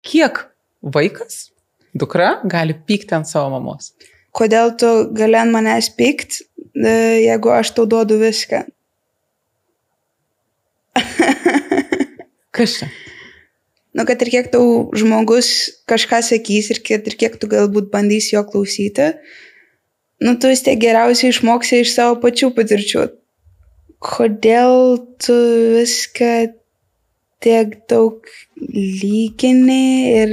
kiek vaikas, dukra, gali pykti ant savo mamos? Kodėl tu gali ant manęs pykt, jeigu aš tau duodu viską? Kas čia? Nu, kad ir kiek tau žmogus kažką sakys ir kiek tu galbūt bandysi jo klausyti, nu, tu vis tiek geriausiai išmoksi iš savo pačių patirčių. Kodėl tu viską tiek daug lygini ir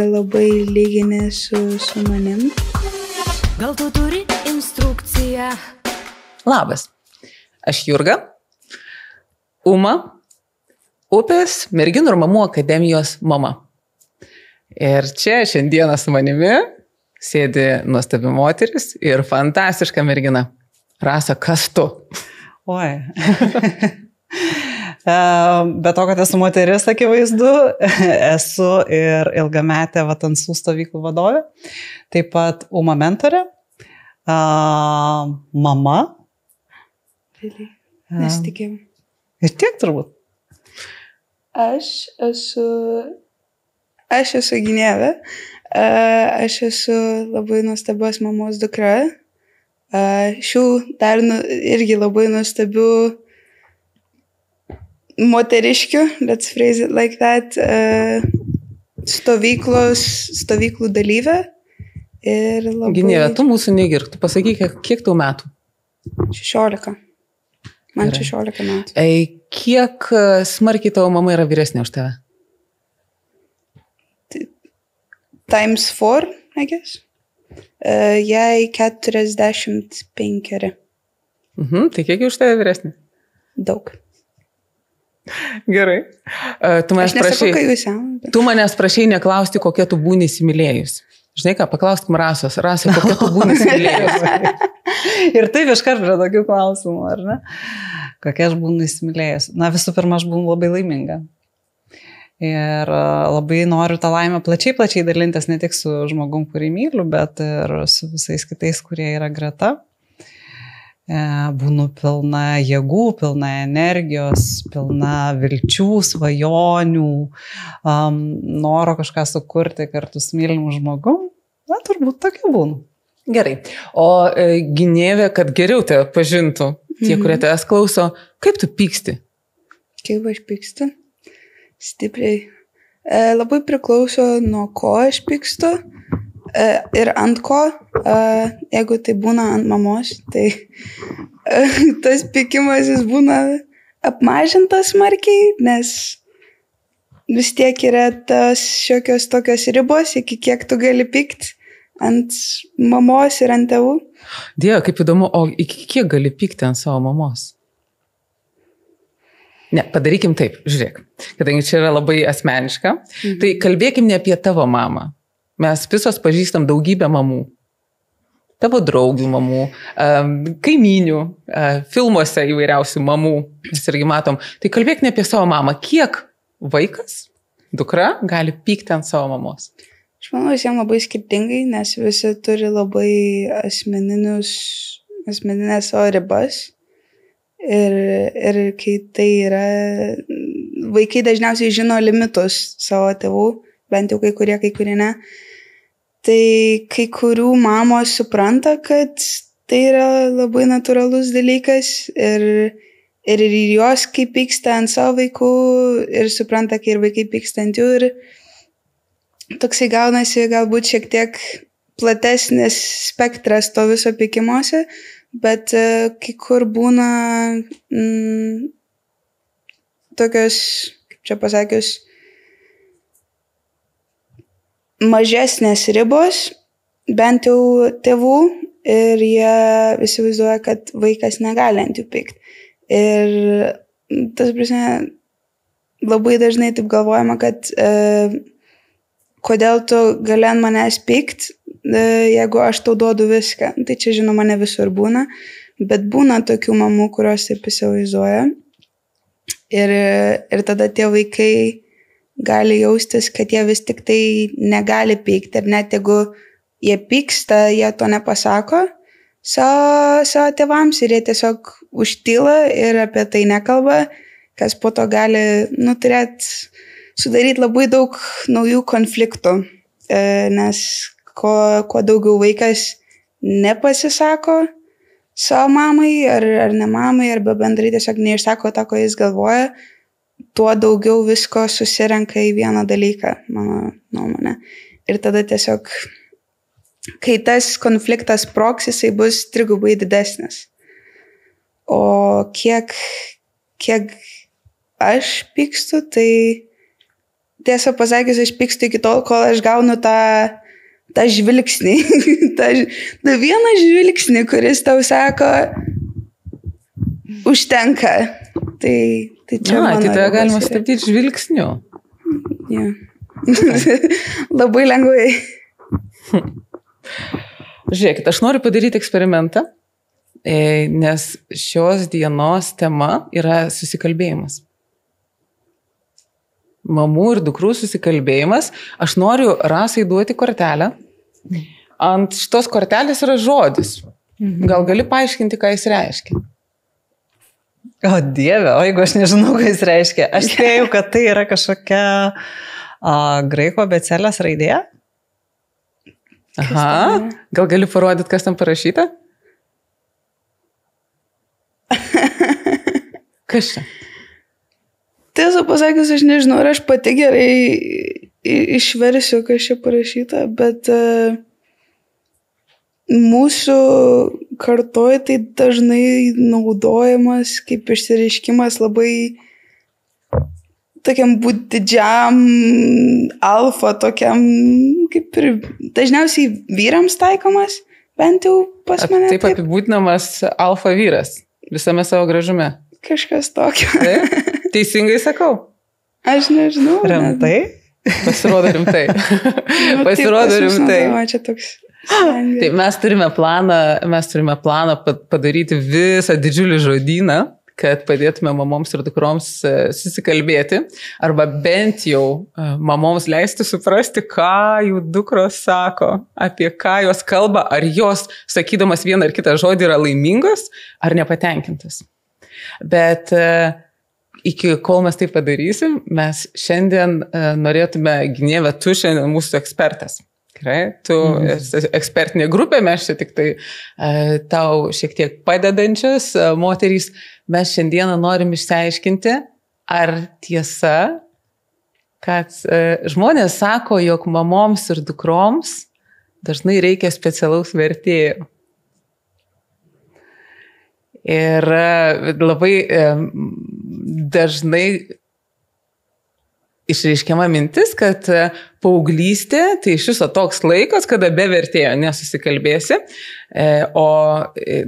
labai lygini su manim? Gal tu turi instrukciją? Labas, aš Jurga, Uma, Upės merginų ir mamų akademijos mama. Ir čia šiandieną su manimi sėdi nuostabi moteris ir fantastiška mergina. Rasa, kas tu? Oi. Be to, kad esu moteris, akivaizdu, esu ir ilgametė Vatansų stovyklų vadovė, taip pat Uma mentorė, mama. Nesitikėjau. Ir tiek turbūt. Aš esu Ginevė, aš esu labai nuostabios mamos dukra, šių dar irgi labai nuostabių moteriškių, let's phrase it like that, stovyklų dalyvė. Ir labai... Ginevė, tu mūsų negirk, tu pasakyk, kiek tau metų? 16. Man 16 metų. Kiek smarkiai tavo mama yra vyresnė už tave? Times 4, I guess. Jai 45. Tai kiek už tave vyresnė? Daug. Gerai. Tu manęs prašai, tu manęs prašai neklausti, kokie tu būni įsimylėjus. Žinai ką, paklauskim Rasos. Rasa, kokie tu būni įsimylėjus? Ir taip iškart prie tokių klausimų, ar ne? Kokia aš būnu įsimylėjus? Na, visų pirma, aš būnu labai laiminga. Ir labai noriu tą laimę plačiai dalintis ne tik su žmogum, kurį myliu, bet ir su visais kitais, kurie yra greta. Būnu pilna jėgų, pilna energijos, pilna vilčių, svajonių, noro kažką sukurti kartu su mylimu žmogum. Na, turbūt tokia būnu. Gerai. O Ginevė, kad geriau tave pažintų, tie, kurie tavęs klauso, kaip tu pyksti? Kaip aš pykstu? Stipriai. Labai priklauso, nuo ko aš pykstu ir ant ko. Jeigu tai būna ant mamos, tai tas pykimas jis būna apmažintas smarkiai, nes vis tiek yra tas šiokios tokios ribos, iki kiek tu gali pykti ant mamos ir ant tėvų. Dieve, kaip įdomu, o iki kiek gali pykti ant savo mamos? Ne, padarykim taip, žiūrėk, kadangi čia yra labai asmeniška, tai kalbėkim ne apie tavo mamą. Mes visos pažįstam daugybę mamų. Tavo draugių mamų, kaimynių, filmuose įvairiausių mamų, mes irgi matom. Tai kalbėk ne apie savo mamą. Kiek vaikas, dukra, gali pykti ant savo mamos? Aš manau, visiems labai skirtingai, nes visi turi labai asmeninės savo ribas. Ir kai tai yra, vaikai dažniausiai žino limitus savo tėvų, bent jau kai kurie ne. Tai kai kurių mamos supranta, kad tai yra labai natūralus dalykas ir jos kaip pyksta ant savo vaikų ir supranta, kai ir vaikai pyksta ant jų. Ir toksai gaunasi galbūt šiek tiek platesnis spektras to viso pykimuose. Bet kai kur būna tokios, kaip čia pasakius, mažesnės ribos, bent jau tėvų, ir jie įsivaizduoja, kad vaikas negali ant jų pykti. Ir tas prasme, labai dažnai taip galvojama, kad kodėl tu gali ant manęs pykti, jeigu aš tau duodu viską. Tai čia, žinoma, ne visur būna, bet būna tokių mamų, kurios taip įsivaizduoja. Ir tada tie vaikai gali jaustis, kad jie vis tik tai negali pykti. Ir net jeigu jie pyksta, jie to nepasako savo tėvams ir jie tiesiog užtyla ir apie tai nekalba, kas po to gali turėti sudaryti labai daug naujų konfliktų, nes kuo daugiau vaikas nepasisako savo mamai ar ne mamai, arba bendrai tiesiog neišsako tą, ko jis galvoja, tuo daugiau visko susirenka į vieną dalyką, mano nuomonė. Ir tada tiesiog, kai tas konfliktas sprogs, jisai bus trigubai didesnis. O kiek aš pykstu, tai tiesą pasakius, aš pykstu iki tol, kol aš gaunu tą žvilgsnį, tą vieną žvilgsnį, kuris tau sako, užtenka. Tai čia mano. Tai tave galima stabdyti žvilgsniu. Ja. Labai lengvai. Žiūrėkit, aš noriu padaryti eksperimentą, nes šios dienos tema yra susikalbėjimas. Mamų ir dukrų susikalbėjimas. Aš noriu Rasai duoti kortelę. Ant šitos kortelės yra žodis. Gal gali paaiškinti, ką jis reiškia? O Dieve, o jeigu aš nežinau, ką jis reiškia. Aš spėjau, kad tai yra kažkokia graiko abėcėlės raidė. Aha. Gal gali parodyti, kas tam parašyta? Kas čia? Tiesą pasakius, aš nežinau, ar aš pati gerai išversiu, kas čia parašyta, bet mūsų kartoj tai dažnai naudojamas kaip išsireiškimas labai tokiam būt didžiam alfa, tokiam kaip ir dažniausiai vyrams taikomas, bent jau pas mane. Taip apibūdinamas alfa vyras visame savo gražume. Kažkas tokio. Teisingai sakau? Aš nežinau. Rimtai? Pasirodo rimtai. Pasirodo rimtai. Čia toks. Tai mes turime planą padaryti visą didžiulį žodyną, kad padėtume mamoms ir dukroms susikalbėti, arba bent jau mamoms leisti suprasti, ką jų dukros sako, apie ką jos kalba, ar jos, sakydamas vieną ar kitą žodį, yra laimingos ar nepatenkintas. Bet iki kol mes tai padarysim, mes šiandien norėtume, Ginėve, tu šiandien mūsų ekspertas. Gerai, tu esi ekspertinė grupė, mes čia tik tai tau šiek tiek padedančios moterys. Mes šiandieną norim išsiaiškinti, ar tiesa, kad žmonės sako, jog mamoms ir dukroms dažnai reikia specialaus vertėjo. Ir labai dažnai išreiškiama mintis, kad paauglystė tai iš viso toks laikas, kada be vertėjo nesusikalbėsi, o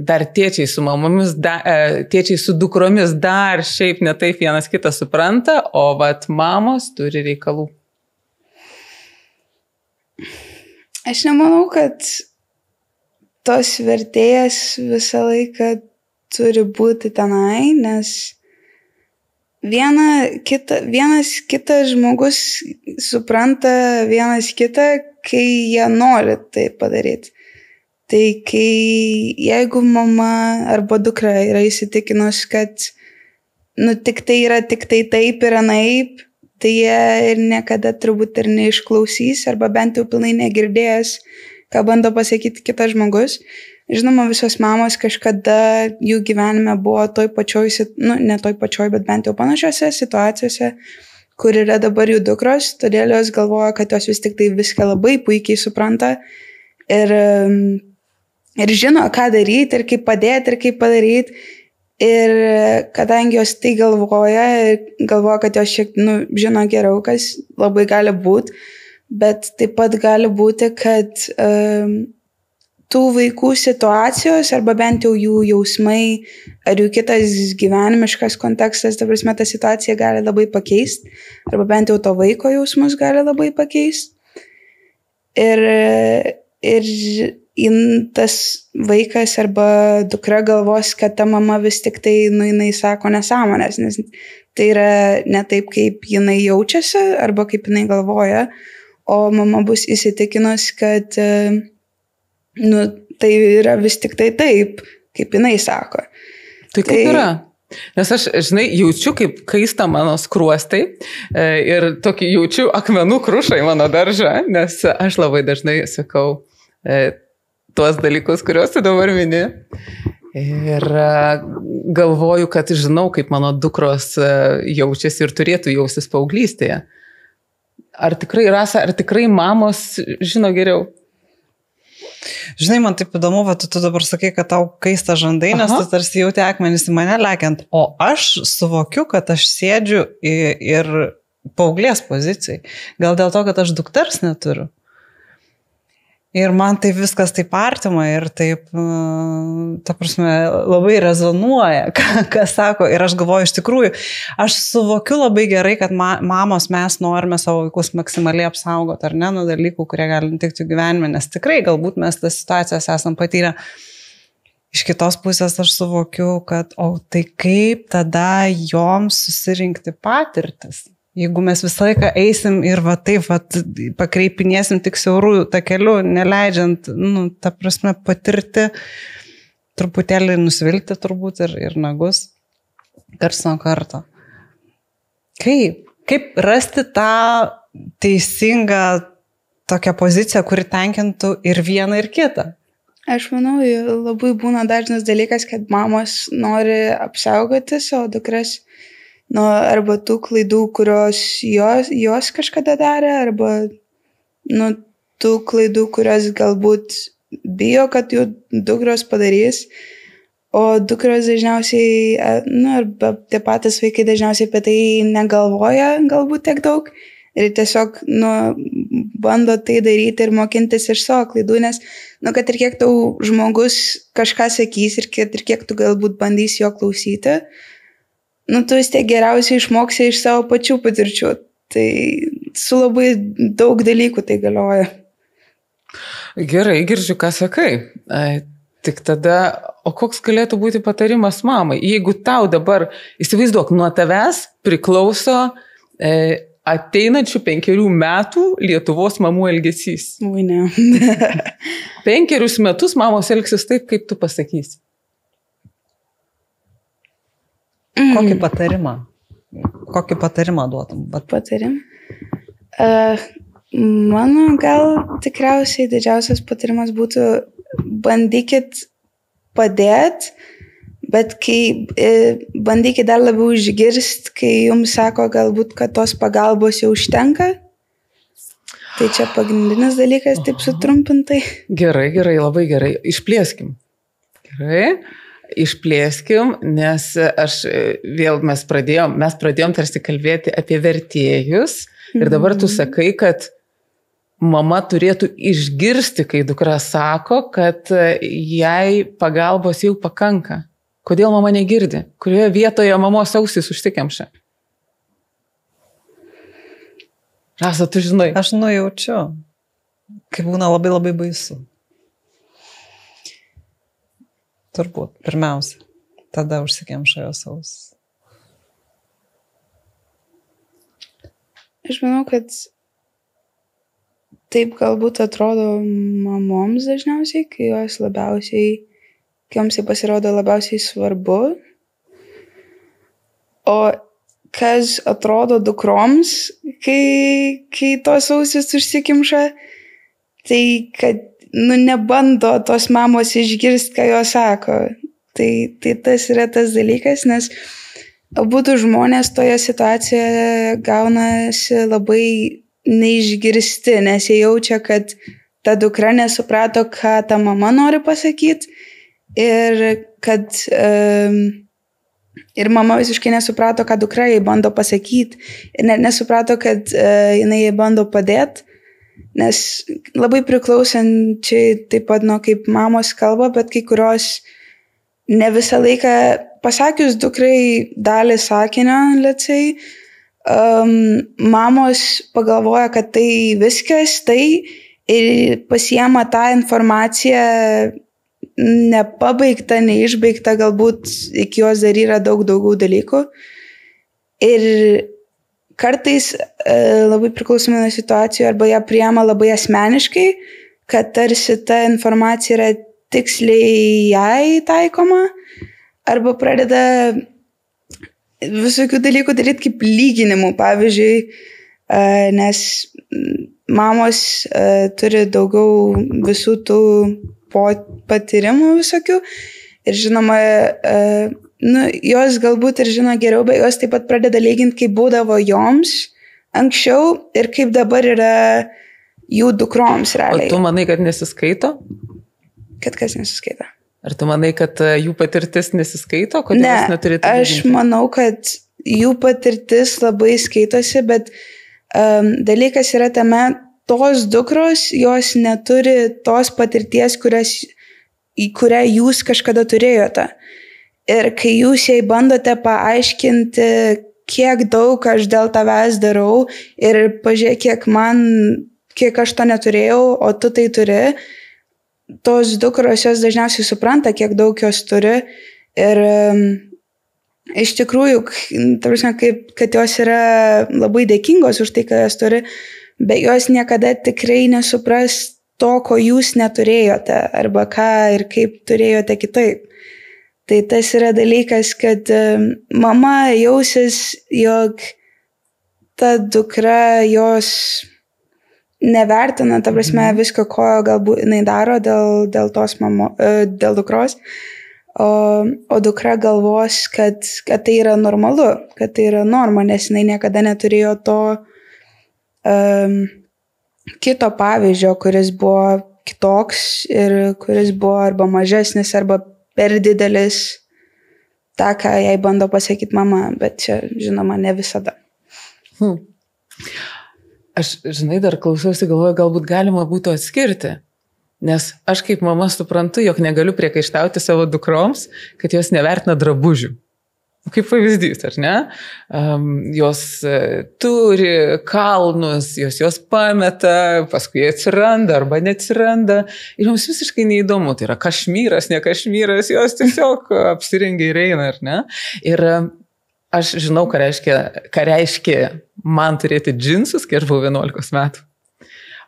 dar tėčiai su mamomis, tėčiai su dukromis dar šiaip ne taip vienas kitą supranta, o vat mamos turi reikalų. Aš nemanau, kad tos vertėjas visą laiką turi būti tenai, nes vienas kitas žmogus supranta vienas kitą, kai jie nori tai padaryti. Tai jeigu mama arba dukra yra įsitikinus, kad tik tai yra tik tai taip ir anaip, tai jie ir niekada turbūt ir neišklausys, arba bent jau pilnai negirdėjęs, ką bando pasakyti kitas žmogus. Žinoma, visos mamos kažkada jų gyvenime buvo toj pačioj, ne toj pačioj, bet bent jau panašiose situacijose, kur yra dabar jų dukros, todėl jos galvoja, kad jos vis tik tai viską labai puikiai supranta ir žino, ką daryti ir kaip padėti ir kaip padaryti. Ir kadangi jos tai galvoja, kad jos šiek žino geriau, kas labai gali būti, bet taip pat gali būti, kad tų vaikų situacijos, arba bent jau jų jausmai, ar jų kitas gyvenimiškas kontekstas, ta prasme, ta situacija gali labai pakeisti, arba bent jau to vaiko jausmus gali labai pakeisti. Ir tas vaikas arba dukra galvos, kad ta mama vis tik tai, jinai sako nesąmonės, nes tai yra ne taip, kaip jinai jaučiasi, arba kaip jinai galvoja, o mama bus įsitikinus, kad tai yra vis tik tai taip, kaip jinai sako. Tai kaip yra? Nes aš, žinai, jaučiu, kaip kaista mano skruostai ir tokį jaučiu akmenų krušai mano daržą, nes aš labai dažnai sakau tuos dalykus, kuriuos tu dabar mini. Ir galvoju, kad žinau, kaip mano dukros jaučiasi ir turėtų jaustis paauglystėje. Ar tikrai, Rasa, ar tikrai mamos žino geriau? Žinai, man taip įdomu, tu dabar sakai, kad tau kaista žandai, nes tu tarsi jauti akmenys į mane lekiant, o aš suvokiu, kad aš sėdžiu ir paauglės pozicijai. Gal dėl to, kad aš dukters neturiu. Ir man tai viskas taip artima ir taip, ta prasme, labai rezonuoja, ką sako. Ir aš galvoju, iš tikrųjų, aš suvokiu labai gerai, kad mamos mes norime savo vaikus maksimaliai apsaugoti, ar ne, nuo dalykų, kurie gali nutikti gyvenime, nes tikrai galbūt mes tas situacijas esam patyrę. Iš kitos pusės aš suvokiu, kad tai kaip tada joms susirinkti patirtis. Jeigu mes visą laiką eisim ir pakreipinėsim tik siaurų takelių, neleidžiant, ta prasme, patirti, truputėlį nusvilti turbūt ir nagus karts nuo karto. Kaip rasti tą teisingą tokią poziciją, kuri tenkintų ir vieną, ir kitą? Aš manau, labai būna dažnas dalykas, kad mamos nori apsaugoti savo dukras arba tų klaidų, kurios jos kažkada darė, arba tų klaidų, kurios galbūt bijo, kad jų dukros padarys, o dukros dažniausiai, arba tie patys vaikai dažniausiai apie tai negalvoja galbūt tiek daug ir tiesiog bando tai daryti ir mokintis iš savo klaidų, nes kad ir kiek tau žmogus kažką sakys ir kiek tu galbūt bandys jo klausyti, tu vis tiek geriausiai išmoksi iš savo pačių patirčių. Tai su labai daug dalykų tai galioja. Gerai, girdžiu, ką sakai. Tik tada, o koks galėtų būti patarimas mamai? Jeigu tau dabar, įsivaizduok, nuo tavęs priklauso ateinančių 5 metų Lietuvos mamų elgesys. Ui, ne. 5 metus mamos elgsis taip, kaip tu pasakysi. Kokį patarimą duotum? Patarim? Mano gal tikriausiai didžiausias patarimas būtų bandykit padėti, bet bandykit dar labiau išgirsti, kai jums sako galbūt, kad tos pagalbos jau užtenka. Tai čia pagrindinis dalykas, taip sutrumpintai. Gerai, labai gerai. Išplėskim. Gerai. Išplėskim, nes mes pradėjom tarsi kalbėti apie vertėjus ir dabar tu sakai, kad mama turėtų išgirsti, kai dukra sako, kad jai pagalbos jau pakanka. Kodėl mama negirdi? Kurioje vietoje mamos ausis užsikemša? Rasa, tu žinai. Aš nujaučiu, kai būna labai labai baisu. Turbūt, pirmiausia, tada užsikemša jos ausis. Aš manau, kad taip galbūt atrodo mamoms dažniausiai, kai joms tai pasirodo labiausiai svarbu. O kas atrodo dukroms, kai tos ausis užsikimša, tai kad nebando tos mamos išgirsti, ką jos sako. Tai tas yra tas dalykas, nes abudu žmonės toje situacijoje gaunasi labai neišgirsti, nes jie jaučia, kad ta dukra nesuprato, ką ta mama nori pasakyti ir kad ir mama visiškai nesuprato, ką dukra jai bando pasakyti ir nesuprato, kad jinai jai bando padėti. Nes labai priklausančiai taip pat nuo kaip mamos kalba, bet kai kurios ne visą laiką pasakius dukrai dalį sakinio, lėtsai, mamos pagalvoja, kad tai viskas, tai ir pasiema tą informaciją nepabaigta, neišbaigta, galbūt iki jos dar yra daug daugiau dalykų. Ir kartais labai priklausomai nuo situacijų arba ją priima labai asmeniškai, kad tarsi ta informacija yra tiksliai jai taikoma, arba pradeda visokių dalykų daryti kaip lyginimų, pavyzdžiui, nes mamos turi daugiau visų tų patyrimų visokių ir žinoma, jos galbūt ir žino geriau, bet jos taip pat pradeda lyginti, kaip būdavo joms anksčiau ir kaip dabar yra jų dukroms realiai. O tu manai, kad nesiskaito? Kad kas nesiskaito? Ar tu manai, kad jų patirtis nesiskaito? Kodėl jos neturėtų lyginti? Aš manau, kad jų patirtis labai skaitosi, bet dalykas yra tame, tos dukros, jos neturi tos patirties, kurią jūs kažkada turėjote. Ir kai jūs jai bandote paaiškinti, kiek daug aš dėl tavęs darau ir pažiūrėk, kiek aš to neturėjau, o tu tai turi, tos dukros jos dažniausiai supranta, kiek daug jos turi. Ir iš tikrųjų, kad jos yra labai dėkingos už tai, ką jos turi, bet jos niekada tikrai nesupras to, ko jūs neturėjote, arba ką ir kaip turėjote kitaip. Tai tas yra dalykas, kad mama jausis, jog ta dukra jos nevertina, ta prasme, visko, ko galbūt jinai daro dėl dukros, o dukra galvos, kad tai yra normalu, kad tai yra norma, nes jinai niekada neturėjo to kito pavyzdžio, kuris buvo kitoks ir kuris buvo arba mažesnis, arba per didelis tą, ką jai bando pasakyti mama, bet čia, žinoma, ne visada. Aš, žinai, dar klausiausi, galvoju, galbūt galima būtų atskirti, nes aš kaip mama suprantu, jog negaliu priekaištauti savo dukroms, kad jos nevertina drabužių. Kaip pavyzdys, ar ne? Jos turi kalnus, jos pameta, paskui jie atsiranda arba neatsiranda. Ir joms visiškai neįdomu, tai yra kašmyras, ne kašmyras, jos tiesiog apsirengia ir eina, ar ne? Ir aš žinau, ką reiškia man turėti džinsus, kai aš buvau 11 metų.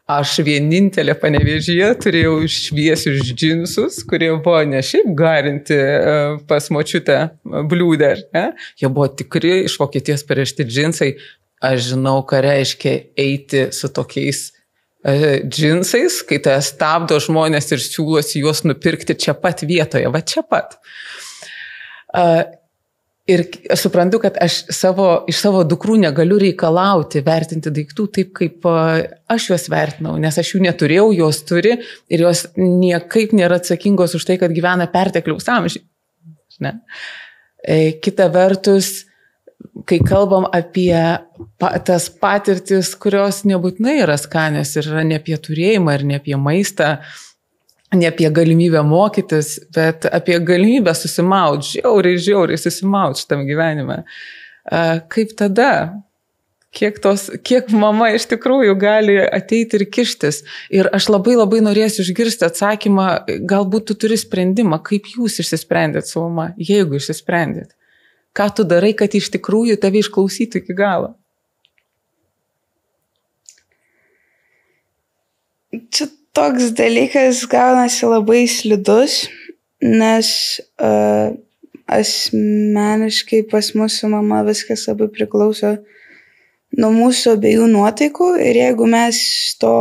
Aš vienintelė Panevėžyje turėjau šviesius džinsus, kurie buvo ne šiaip garinti pas močiutę bliūdę, ne? Jie buvo tikri iš Vokietijos parvežti džinsai. Aš žinau, ką reiškia eiti su tokiais džinsais, kai tai stabdo žmonės ir siūlosi juos nupirkti čia pat vietoje, va čia pat. Ir aš suprantu, kad aš iš savo dukrų negaliu reikalauti vertinti daiktų taip, kaip aš juos vertinau, nes aš jų neturėjau, jos turi ir jos niekaip nėra atsakingos už tai, kad gyvena pertekliaus amžiai. Kita vertus, kai kalbam apie tas patirtis, kurios nebūtinai yra skanios ir yra ne apie turėjimą ir ne apie maistą, ne apie galimybę mokytis, bet apie galimybę susimauti, žiauriai susimauti šitam gyvenime. Kaip tada? Kiek mama iš tikrųjų gali ateiti ir kištis? Ir aš labai norėsiu išgirsti atsakymą, galbūt tu turi sprendimą, kaip jūs išsisprendėt su mama, jeigu išsisprendėt. Ką tu darai, kad iš tikrųjų tave išklausytų iki galo? Čia toks dalykas gaunasi labai slidus, nes asmeniškai pas mūsų mama viskas labai priklauso nuo mūsų abiejų nuotaikų ir jeigu mes to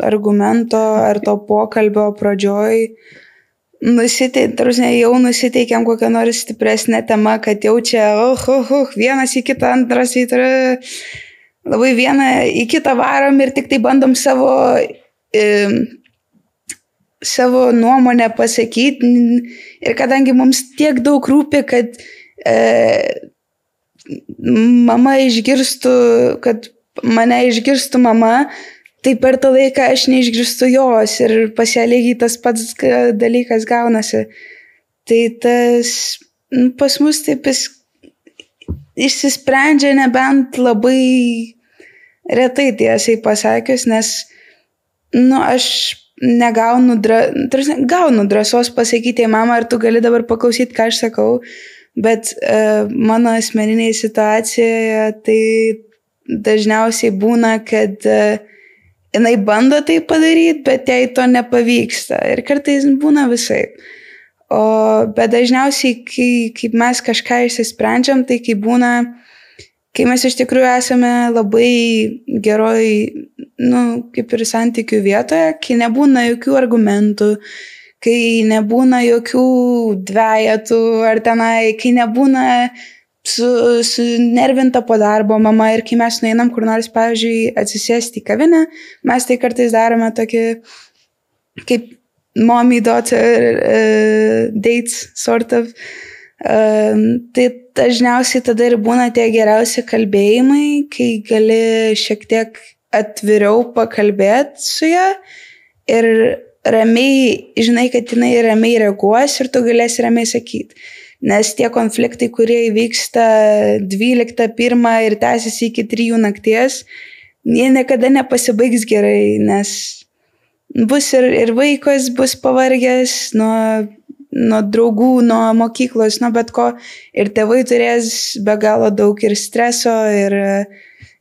argumento ar to pokalbio pradžioj jau nusiteikėm kokią nors stipresnę temą, kad jau čia vienas į kitą, antras į labai vieną į kitą varom ir tik tai bandom savo nuomonę pasakyti ir kadangi mums tiek daug rūpi, kad mama išgirstų, kad mane išgirstų mama, tai per tą laiką aš neišgirstu jos ir pas ją lygiai tas pats dalykas gaunasi. Tai tas pas mus taip išsisprendžia nebent labai retai tiesiai pasakius, nes aš gaunu drąsos pasakyti, mama, ar tu gali dabar paklausyti, ką aš sakau, bet mano asmeninėje situacijoje tai dažniausiai būna, kad jinai bando tai padaryti, bet jai to nepavyksta ir kartais būna visai. Bet dažniausiai, kai mes kažką išsisprendžiam, tai kai mes iš tikrųjų esame labai geroj, kaip ir santykių vietoje, kai nebūna jokių argumentų, kai nebūna jokių dvejetų ar tenai, kai nebūna sunervinta po darbo mama ir kai mes nueinam kur nors, pavyzdžiui, atsisėsti į kavinę, mes tai kartais darome tokį kaip mommy-daughter dates, sort of. Tai dažniausiai tada ir būna tie geriausi kalbėjimai, kai gali šiek tiek atviriau pakalbėti su ją ir ramiai, žinai, kad jinai ramiai reaguos ir tu galėsi ramiai sakyti. Nes tie konfliktai, kurie įvyksta 12:01 ir tęsiasi iki 3 nakties, jie niekada nepasibaigs gerai, nes bus ir vaikas bus pavargęs nuo draugų, nuo mokyklos, nuo bet ko, ir tėvai turės be galo daug ir streso, ir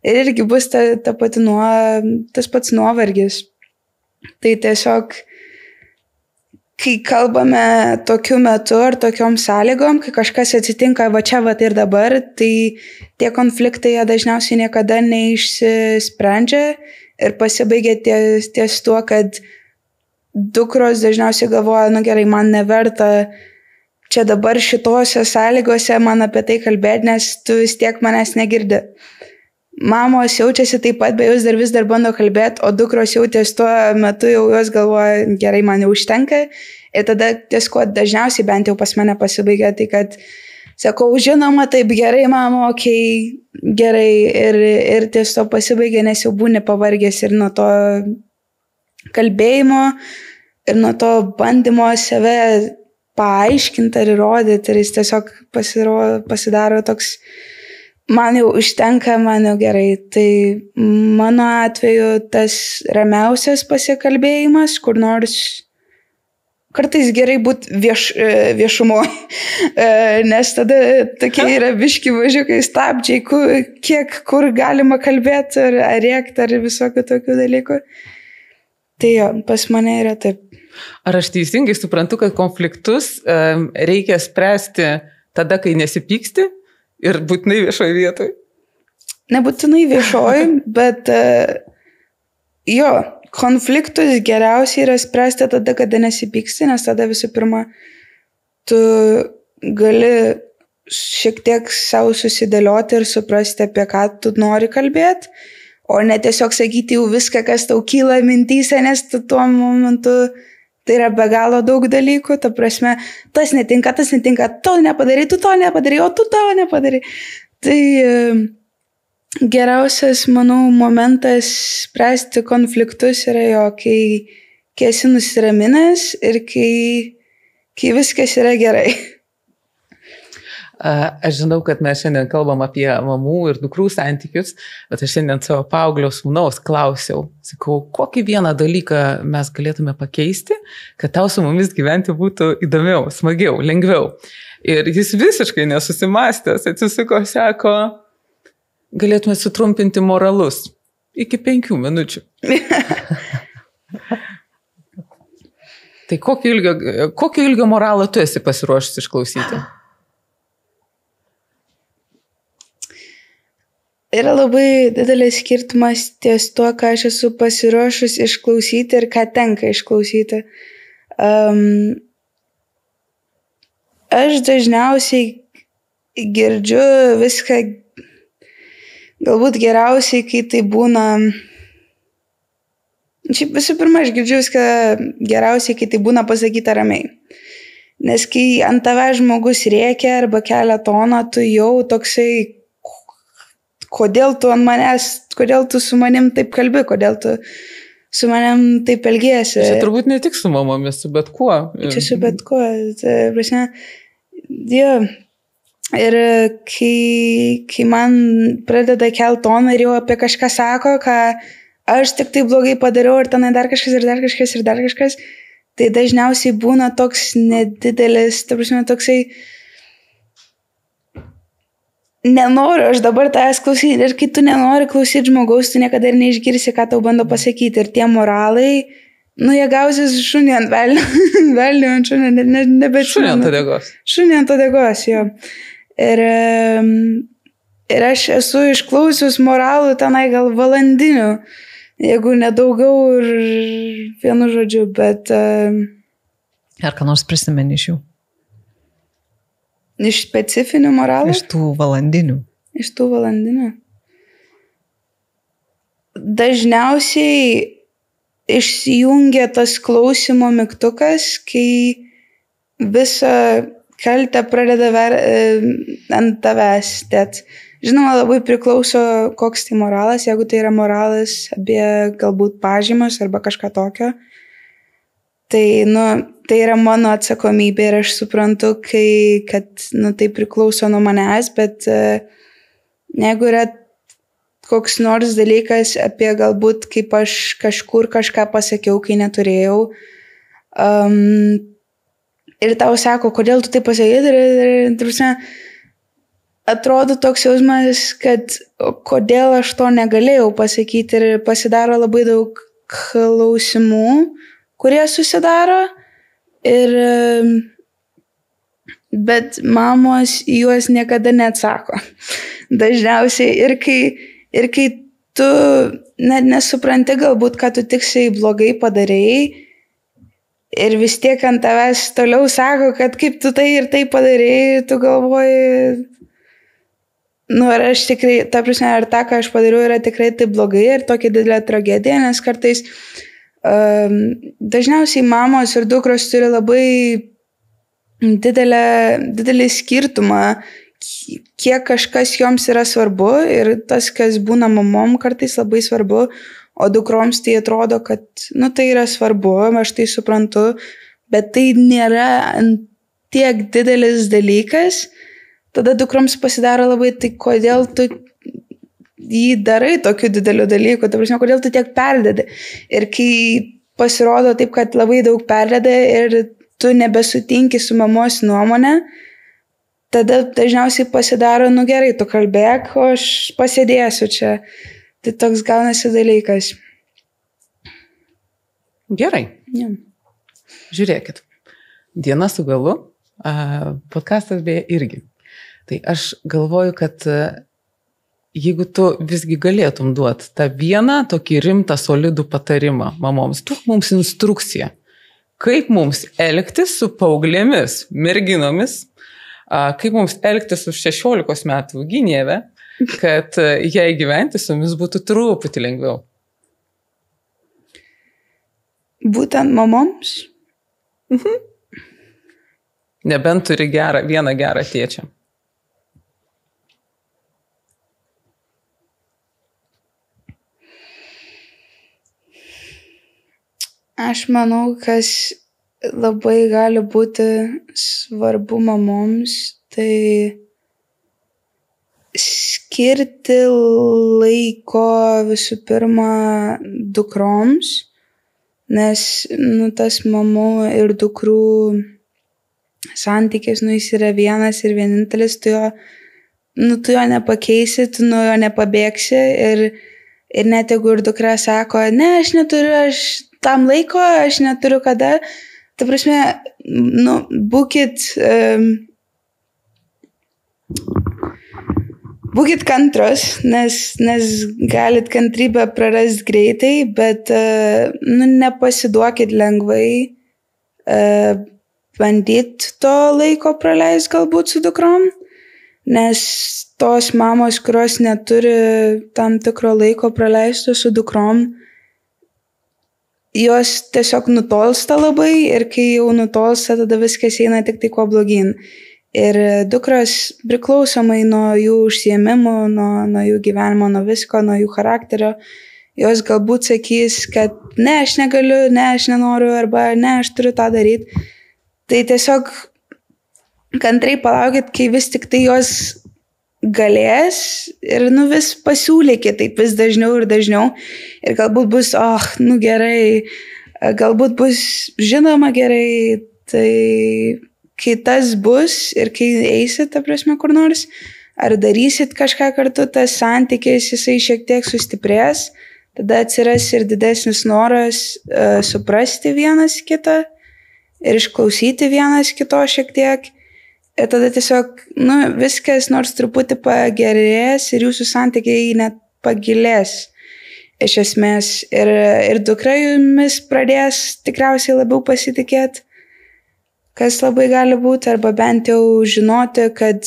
irgi bus tas pats nuovargis. Tai tiesiog kai kalbame tokiu metu ar tokiom sąlygom, kai kažkas atsitinka va čia, va ir dabar, tai tie konfliktai dažniausiai niekada neišsisprendžia ir pasibaigia ties tuo, kad dukros dažniausiai galvoja, gerai, man neverta čia dabar šitose sąlygose man apie tai kalbėti, nes tu vis tiek manęs negirdi. Mamos jaučiasi taip pat, bet jūs vis dar bando kalbėti, o dukros jau ties tuo metu jau jos galvoja, gerai, man jau užtenka. Ir tada ties ko dažniausiai bent jau pas mane pasibaigia, tai kad sakau, žinoma, taip gerai, mama, okei, gerai. Ir ties to pasibaigia, nes jau būni pavargęs ir nuo to kalbėjimo, ir nuo to bandymo save paaiškinti ar įrodyti. Ir jis tiesiog pasidaro toks, man jau užtenka, man jau gerai. Tai mano atveju tas ramiausias pasikalbėjimas, kur nors kartais gerai būti viešumo, nes tada tokie yra biški važiukai stabdžiai, kur galima kalbėti ar rėkti ar visokių tokių dalykų. Tai jo, pas mane yra taip. Ar aš teisingai suprantu, kad konfliktus reikia spręsti tada, kai nesipyksti? Ir būtinai viešoje vietoje? Nebūtinai viešoje, bet jo, konfliktus geriausiai yra spręsti tada, kada nesipyksti, nes tada visų pirma, tu gali šiek tiek savo susidėlioti ir suprasti, apie ką tu nori kalbėti, o ne tiesiog sakyti jau viską, kas tau kyla mintyse, nes tu tuo momentu tai yra be galo daug dalykų, ta prasme, tas netinka, to nepadarai, tu to nepadarai, o tu to nepadarai. Tai geriausias, manau, momentas spręsti konfliktus yra jo, kai esi nusiraminęs ir kai viskas yra gerai. Aš žinau, kad mes šiandien kalbam apie mamų ir dukrų santykius, bet aš šiandien savo paauglio sūnaus klausiau, sakau, kokį vieną dalyką mes galėtume pakeisti, kad tau su mumis gyventi būtų įdomiau, smagiau, lengviau. Ir jis visiškai nesusimastęs, atsisuko, sako, galėtume sutrumpinti moralus iki 5 minučių. Tai kokio ilgio moralą tu esi pasiruošęs išklausyti? Yra labai didelis skirtumas ties tuo, ką aš esu pasiruošus išklausyti ir ką tenka išklausyti. Aš dažniausiai girdžiu viską galbūt geriausiai, kai tai būna... Šiaip visų pirma, aš girdžiu viską geriausiai, kai tai būna pasakyta ramiai. Nes kai ant tave žmogus rėkia arba kelia toną, tu jau toksai... Kodėl tu ant manęs, kodėl tu su manim taip kalbi, kodėl tu su manim taip elgiesi. Čia turbūt ne tik su mamomis, su bet kuo. Čia su bet kuo. Prasme, jo. Ir kai man pradeda kelt toną ir jau apie kažką sako, ką aš tik tai blogai padariau ir tenai dar kažkas, tai dažniausiai būna toks nedidelis, ta prasme, toksai nenoriu aš dabar tavęs klausyti. Ir kai tu nenori klausyti žmogaus, tu niekada ir neišgirsi, ką tau bando pasakyti. Ir tie moralai Nu, jie gausis šunį ant velnio, velnio ant šunį, nebeatsimenu. Šunį ant odegos. Šunį ant odegos, jo. Ir aš esu išklausius moralų tenai gal valandinių, jeigu nedaugiau ir vienu žodžiu, bet... Ar ką nors prisimeni iš jų? Iš specifinių moralų? Iš tų valandinių. Iš tų valandinių. Dažniausiai išsijungia tas klausimo mygtukas, kai visą kaltę pradeda ant tavęs. Žinoma, labai priklauso, koks tai moralas. Jeigu tai yra moralas apie galbūt pažymus arba kažką tokio, tai, tai yra mano atsakomybė ir aš suprantu, kad tai priklauso nuo manęs, bet jeigu yra koks nors dalykas apie galbūt kaip aš kažkur kažką pasakiau, kai neturėjau, ir tau sako, kodėl tu tai pasakei, atrodo toks jausmas, kad kodėl aš to negalėjau pasakyti ir pasidaro labai daug klausimų, kurie susidaro, bet mamos juos niekada neatsako. Dažniausiai ir kai tu net nesupranti galbūt, kad tu tiksliai blogai padarėjai ir vis tiek ant tavęs toliau sako, kad kaip tu tai ir tai padarėjai, tu galvoji, ar aš tikrai, ta prasme, ar tą, ką aš padariau, yra tikrai tai blogai ir tokia didelė tragedija, nes kartais dažniausiai mamos ir dukros turi labai didelį skirtumą, kiek kažkas joms yra svarbu ir tas, kas būna mamom kartais labai svarbu, o dukroms tai atrodo, kad tai yra svarbu, aš tai suprantu, bet tai nėra tiek didelis dalykas, tada dukroms pasidaro labai, tai kodėl tu jį darai tokių didelių dalykų, ta prasme, kodėl tu tiek perdedi. Ir kai pasirodo taip, kad labai daug perdedi ir tu nebesutinki su mamos nuomonė, tada dažniausiai pasidaro, gerai, tu kalbėk, o aš pasėdėsiu čia. Tai toks gaunasi dalykas. Gerai. Ja. Žiūrėkit. Diena su galu, podcastas beje irgi. Tai aš galvoju, kad jeigu tu visgi galėtum duoti tą vieną tokį rimtą, solidų patarimą mamoms, duok mums instrukciją, kaip mums elgtis su paauglėmis, merginomis, kaip mums elgtis su 16 metų gynėve, kad jai gyventi su mumis būtų truputį lengviau. Būtent mamoms? Mhm. Nebent turi vieną gerą tėčią. Aš manau, kas labai gali būti svarbu mamoms, tai skirti laiko visų pirma dukroms, nes tas mamų ir dukrų santykis, jis yra vienas ir vienintelis, tu jo nepakeisi, tu nuo jo nepabėgsi ir net jeigu ir dukra sako, ne, aš neturiu, aš tam laiko, aš neturiu kada, ta prasme, būkit kantros, nes galit kantrybę prarasti greitai, bet nepasiduokit lengvai, bandyt to laiko praleisti galbūt su dukrom, nes tos mamos, kurios neturi tam tikro laiko praleisti su dukrom, jos tiesiog nutolsta labai ir kai jau nutolsta, tada viskas eina tik tai kuo blogyn. Ir dukros priklausomai nuo jų užsiėmimų, nuo jų gyvenimo, nuo visko, nuo jų charakterio, jos galbūt sakys, kad ne, aš negaliu, ne, aš nenoriu, arba ne, aš turiu tą daryti. Tai tiesiog kantrai palaukit, kai vis tik tai jos galės ir vis pasiūlykit taip vis dažniau ir dažniau ir galbūt bus, gerai, galbūt bus žinoma gerai, tai kai tas bus ir kai eisit, ta prasme, kur nors, ar darysit kažką kartu, tas santykis, jisai šiek tiek sustiprės, tada atsiras ir didesnis noras suprasti vienas kitą ir išklausyti vienas kito šiek tiek. Ir tada tiesiog, viskas nors truputį pagerės ir jūsų santykiai net pagilės. Iš esmės. Ir dukra jumis pradės tikriausiai labiau pasitikėti, kas labai gali būti, arba bent jau žinoti, kad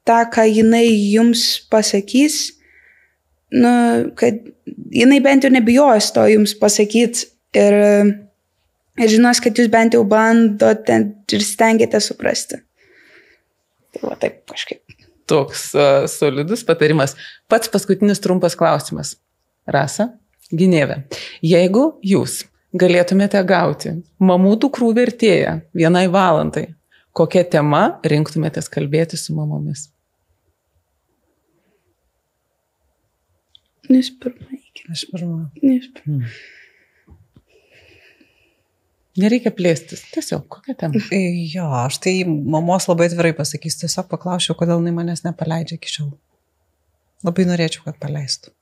tą, ką jinai jums pasakys, kad jinai bent jau nebijos to jums pasakyti ir žinos, kad jūs bent jau bandote ir stengiate suprasti. Tai va taip kažkaip. Toks solidus patarimas. Pats paskutinis trumpas klausimas. Rasa, Ginevė, jeigu jūs galėtumėte gauti mamų dukrų vertėją 1 valandai, kokia tema rinktumėtės kalbėti su mamomis? Jūs pirmą. Aš pirmą. Nereikia plėstis, tiesiog kokia tema? Jo, aš tai mamos labai atvirai pasakysiu, tiesiog paklausiau, kodėl jinai manęs nepaleidžia iki šiol. Labai norėčiau, kad paleistų.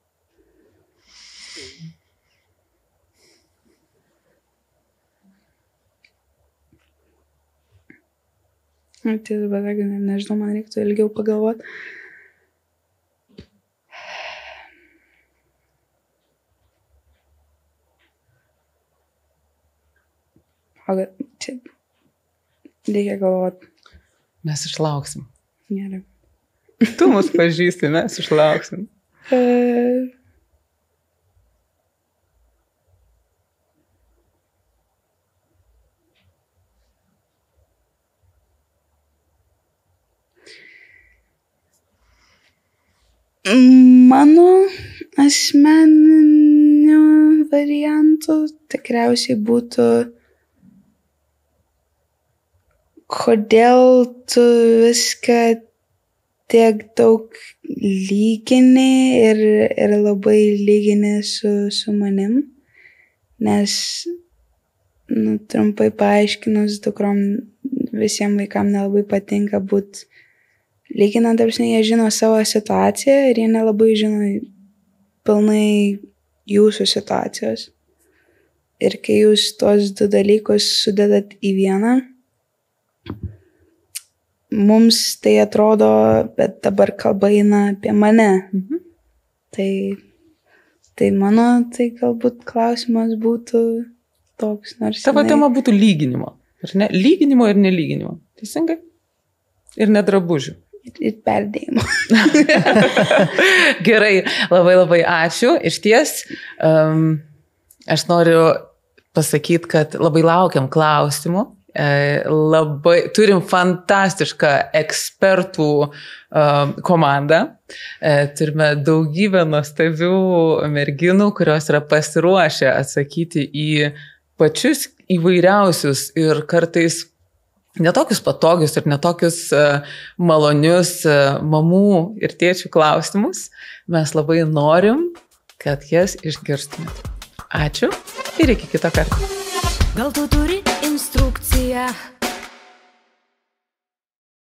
Tiesą beveik, nežinau, man reiktų ilgiau pagalvoti. Čia reikia galvoti. Mes išlauksim. Gerai. Tu mus pažįsti, mes išlauksim. Mano asmeniniu variantu tikriausiai būtų, kodėl tu viską tiek daug lygini ir labai lygini su manim, nes, trumpai paaiškinus, dukrom visiems vaikams nelabai patinka būti lyginant, jie žino savo situaciją ir jie nelabai žino pilnai jūsų situacijos. Ir kai jūs tos 2 dalykus sudedat į vieną, mums tai atrodo, bet dabar kalba eina apie mane. Tai mano, tai galbūt klausimas būtų toks, nors... Tavo tema būtų lyginimo, ar ne? Lyginimo ir nelyginimo. Teisingai? Ir nedrabužių. Ir perdėjimo. Gerai, labai ačiū. Iš ties, aš noriu pasakyti, kad labai laukiam klausimų. Turim fantastišką ekspertų komandą. Turime daugybę nuostabių merginų, kurios yra pasiruošę atsakyti į pačius įvairiausius ir kartais netokius patogius ir netokius malonius mamų ir tėčių klausimus. Mes labai norim, kad jas išgirstumėt. Ačiū ir iki kito karto. Gal tu turi instrukciją?